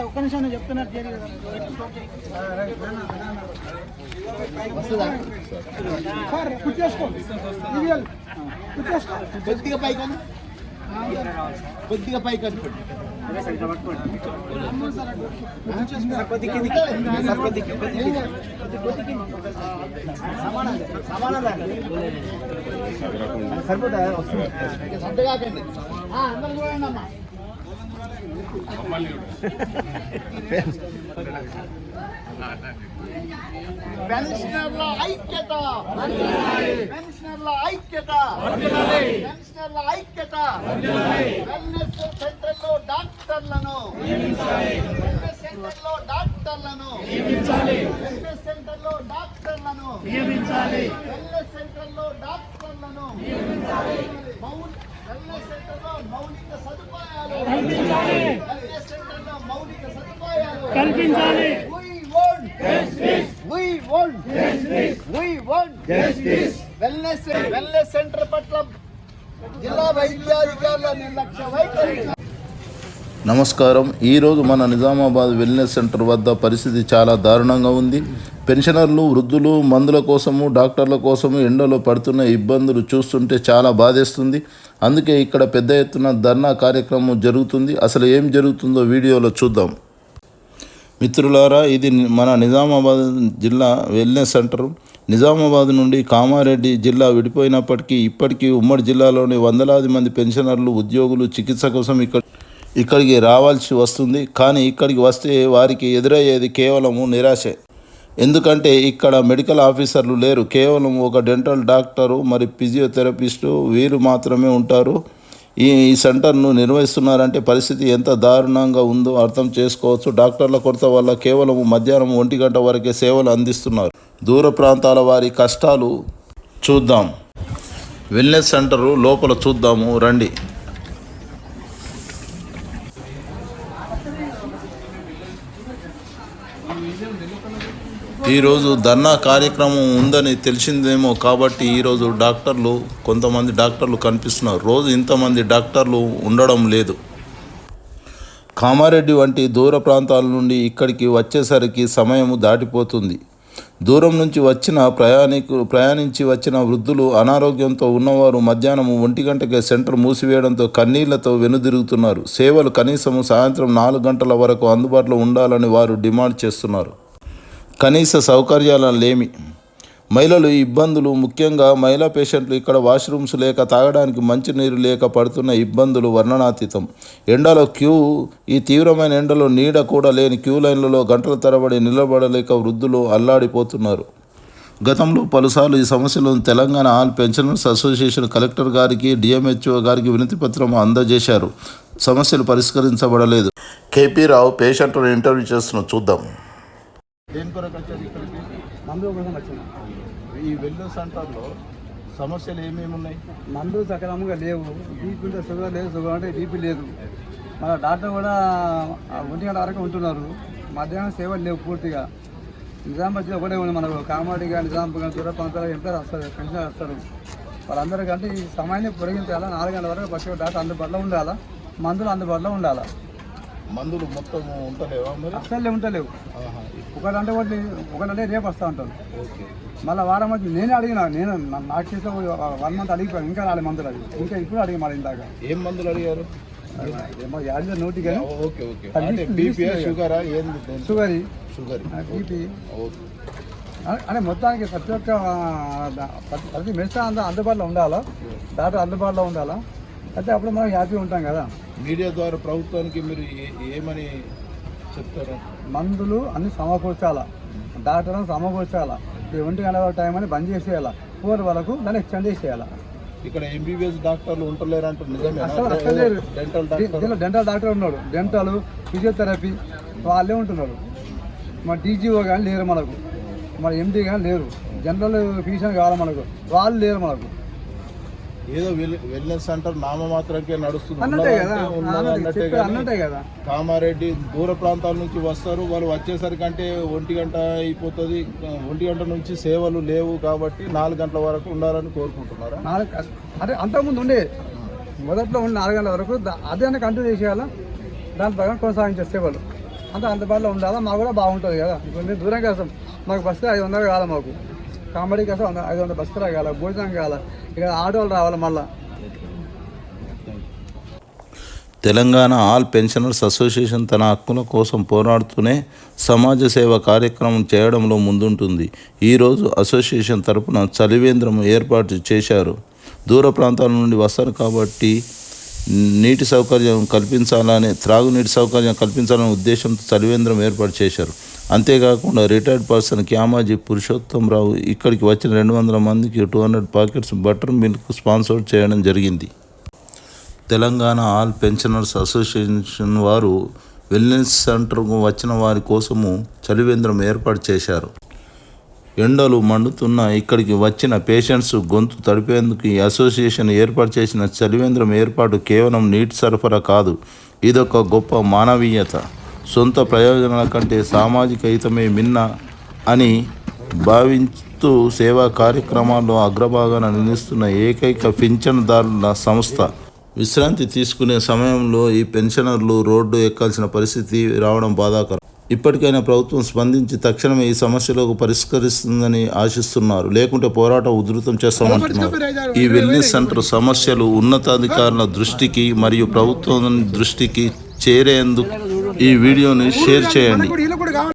ఒక్క నిమిషం చెప్తున్నట్టు కొద్దిగా పైకి కొద్దిగా పైకి సరిపోతా కాకండి అందరూ చూడండి అమ్మా. పెన్షనర్ల ఐక్యత, పెన్షనర్ల ఐక్యత, పెన్షనర్ల ఐక్యత. వెల్నెస్ సెంటర్లో డాక్టర్లను, వెల్నెస్ సెంటర్లో డాక్టర్లను, వెల్నెస్ సెంటర్లో డాక్టర్లను, వెల్నెస్ సెంటర్లో డాక్టర్లను, వెల్నెస్ సెంటర్లో మౌలిక సదుపాయాలు వెల్నెస్ సెంటర్లో మౌలిక సదుపాయాలు కల్పించాలి. వెల్నెస్ సెంటర్ పట్ల జిల్లా వైద్యాధికారుల నిర్లక్ష్య వైఖరి. నమస్కారం. ఈరోజు మన నిజామాబాద్ వెల్నెస్ సెంటర్ వద్ద పరిస్థితి చాలా దారుణంగా ఉంది. పెన్షనర్లు, వృద్ధులు మందుల కోసము, డాక్టర్ల కోసము ఎండలో పడుతున్న ఇబ్బందులు చూస్తుంటే చాలా బాధేస్తుంది. అందుకే ఇక్కడ పెద్ద ఎత్తున ధర్నా కార్యక్రమం జరుగుతుంది. అసలు ఏం జరుగుతుందో వీడియోలో చూద్దాం. మిత్రులారా, ఇది మన నిజామాబాద్ జిల్లా వెల్నెస్ సెంటర్. నిజామాబాద్ నుండి కామారెడ్డి జిల్లా విడిపోయినప్పటికీ ఇప్పటికీ ఉమ్మడి జిల్లాలోని వందలాది మంది పెన్షనర్లు, ఉద్యోగులు చికిత్స కోసం ఇక్కడికి రావాల్సి వస్తుంది. కానీ ఇక్కడికి వస్తే వారికి ఎదురయ్యేది కేవలము నిరాశే. ఎందుకంటే ఇక్కడ మెడికల్ ఆఫీసర్లు లేరు. కేవలం ఒక డెంటల్ డాక్టరు, మరి ఫిజియోథెరపిస్టు వీరు మాత్రమే ఉంటారు. ఈ సెంటర్ను నిర్వహిస్తున్నారంటే పరిస్థితి ఎంత దారుణంగా ఉందో అర్థం చేసుకోవచ్చు. డాక్టర్ల కొరత వల్ల కేవలం మధ్యాహ్నం 1 గంట వరకే సేవలు అందిస్తున్నారు. దూర ప్రాంతాల వారి కష్టాలు చూద్దాం. వెల్నెస్ సెంటరు లోపల చూద్దాము రండి. ఈరోజు ధర్నా కార్యక్రమం ఉందని తెలిసిందేమో కాబట్టి ఈరోజు కొంతమంది డాక్టర్లు కనిపిస్తున్నారు. రోజు ఇంతమంది డాక్టర్లు ఉండడం లేదు. కామారెడ్డి వంటి దూర ప్రాంతాల నుండి ఇక్కడికి వచ్చేసరికి సమయం దాటిపోతుంది. దూరం నుంచి ప్రయాణించి వచ్చిన వృద్ధులు, అనారోగ్యంతో ఉన్నవారు మధ్యాహ్నం 1 గంటకే సెంటర్ మూసివేయడంతో కన్నీళ్లతో వెనుదిరుగుతున్నారు. సేవలు కనీసం సాయంత్రం 4 గంటల వరకు అందుబాటులో ఉండాలని వారు డిమాండ్ చేస్తున్నారు. కనీస సౌకర్యాలు లేమి, మహిళలు ఇబ్బందులు, ముఖ్యంగా మహిళా పేషెంట్లు ఇక్కడ వాష్రూమ్స్ లేక, తాగడానికి మంచినీరు లేక పడుతున్న ఇబ్బందులు వర్ణనాతీతం. ఎండలో ఈ తీవ్రమైన ఎండలో నీడ కూడా లేని క్యూ లైన్లలో గంటల తరబడి నిలబడలేక వృద్ధులు అల్లాడిపోతున్నారు. గతంలో పలుసార్లు ఈ సమస్యలను Telangana all pensioners association collector గారికి, డిఎంహెచ్ఓ గారికి వినతిపత్రం అందజేశారు. సమస్యలు పరిష్కరించబడలేదు. కేపీ రావు పేషెంట్లను ఇంటర్వ్యూ చేస్తున్న చూద్దాం. దేని కొరకు వచ్చారు ఇక్కడికి? మందు కోసం వచ్చింది. ఈ వెల్నెస్ సెంటర్లో సమస్యలు ఏమేమి ఉన్నాయి? మందు సక్రమంగా లేవు. బీపీ ఉంటే షుగర్ లేదు, షుగర్ అంటే బీపీ లేదు. మన డాక్టర్ కూడా 1 గంట వరకు ఉంటున్నారు. మధ్యాహ్నం సేవలు లేవు పూర్తిగా. నిజామాబాద్లో ఒకటే ఉంది మనకు. కామారెడ్డి కానీ, నిజామాబాద్ కానీ, దూర ప్రాంతాలు ఎంప్లాయర్ వస్తారు, పెన్షన్ వస్తారు. వాళ్ళందరికంటే ఈ సమయాన్ని పొడిగించాలా. 4 గంటల వరకు పక్షి డాక్టర్ అందుబాటులో ఉండాలా, మందులు అందుబాటులో ఉండాలా. మందులు మొత్తం ఉంటలేవా? మరి అసలే ఉంటలేవు. ఒకటంటే రేపు వస్తూ ఉంటాను. మళ్ళీ వారం వచ్చి నేనే అడిగినా. నాకు చేసే 1 మంత్ అడిగిపోయాను. ఇంకా రాలే మందులు అడిగి, ఇంకా ఇప్పుడు అడిగి మళ్ళీ ఇందాక. ఏం మందులు అడిగారు? యాడ్ నోటి కానీ షుగర్ బీపీ అంటే మొత్తానికి ప్రతి మెడిసిన్ అందుబాటులో ఉండాలా, డాక్టర్ అందుబాటులో ఉండాలా. అయితే అప్పుడు మనం హ్యాపీ ఉంటాం కదా. మీడియా ద్వారా ప్రభుత్వానికి మీరు ఏమని చెప్తారు? మందులు అన్ని సమకూర్చాలా, డాక్టర్లను సమకూర్చాలా. 1 గంటల టైం అని బంద్ చేసేయాలా, 4 వరకు దాన్ని ఎక్స్టెండ్ చేసేయాలా. ఇక్కడ ఎంబీబీఎస్ డాక్టర్లు ఉంటలేరు అంటారు, నిజమే? డెంటల్ డాక్టర్ ఉన్నాడు, డెంటల్, ఫిజియోథెరపీ వాళ్ళే ఉంటున్నారు. మన డీజీఓ కానీ లేరు మనకు, మన ఎండీ కానీ లేరు, జనరల్ ఫిజిషియన్ కావాలి మనకు, వాళ్ళు లేరు మనకు. ఏదో వెల్నెస్ సెంటర్ నామమాత్రంకే నడుస్తుంది అన్నట్టే కదా. కామారెడ్డి దూర ప్రాంతాల నుంచి వస్తారు, వాళ్ళు వచ్చేసరికి అంటే 1 గంట అయిపోతుంది. 1 గంట నుంచి సేవలు లేవు కాబట్టి 4 గంటల వరకు ఉండాలని కోరుకుంటున్నారా? అంటే అంతకుముందు ఉండే మొదట్లో ఉన్న 4 గంటల వరకు అదే కంటిన్యూ చేసేయాలా, దాని ప్రకారం కొనసాగించే సేవలు అంతా అందుబాటులో ఉండాలా. మాకు కూడా బాగుంటుంది కదా. ఇప్పుడు మేము దూరం కోసం మాకు బస్సు 500 కావాలి, మాకు కామెడీ కోసం 500 బస్సు కావాలి, భోజనం కావాలి, ఇక ఆటోలు రావాలి మళ్ళీ. తెలంగాణ ఆల్ పెన్షనర్స్ అసోసియేషన్ తన హక్కుల కోసం పోరాడుతూనే సమాజ సేవ కార్యక్రమం చేయడంలో ముందుంటుంది. ఈరోజు అసోసియేషన్ తరపున చలివేంద్రం ఏర్పాటు చేశారు. దూర ప్రాంతాల నుండి వస్తారు కాబట్టి నీటి సౌకర్యం కల్పించాలని, త్రాగునీటి సౌకర్యం కల్పించాలనే ఉద్దేశంతో చలివేంద్రం ఏర్పాటు చేశారు. అంతేకాకుండా రిటైర్డ్ పర్సన్ క్యామాజీ పురుషోత్తంరావు ఇక్కడికి వచ్చిన 200 మందికి 200 ప్యాకెట్స్ బటర్ మిల్క్ స్పాన్సర్ చేయడం జరిగింది. తెలంగాణ ఆల్ పెన్షనర్స్ అసోసియేషన్ వారు వెల్నెస్ సెంటర్కు వచ్చిన వారి కోసము చలివేంద్రం ఏర్పాటు చేశారు. ఎండలు మండుతున్న ఇక్కడికి వచ్చిన పేషెంట్స్ గొంతు తడిపేందుకు ఈ అసోసియేషన్ ఏర్పాటు చేసిన చలివేంద్రం ఏర్పాటు కేవలం నీటి సరఫరా కాదు, ఇదొక గొప్ప మానవీయత. సొంత ప్రయోజనాల కంటే సామాజిక హితమే మిన్న అని భావిస్తూ సేవా కార్యక్రమాల్లో అగ్రభాగాన నిలుస్తున్న ఏకైక పింఛన్దారుల సంస్థ. విశ్రాంతి తీసుకునే సమయంలో ఈ పెన్షనర్లు రోడ్డు ఎక్కాల్సిన పరిస్థితి రావడం బాధాకరం. ఇప్పటికైనా ప్రభుత్వం స్పందించి తక్షణమే ఈ సమస్యలకు పరిష్కరిస్తుందని ఆశిస్తున్నారు. లేకుంటే పోరాటం ఉధృతం చేస్తామంటున్నారు. ఈ వెల్నెస్ సెంటర్ సమస్యలు ఉన్నతాధికారుల దృష్టికి మరియు ప్రభుత్వం దృష్టికి చేరేందుకు ఈ వీడియోని షేర్ చేయండి.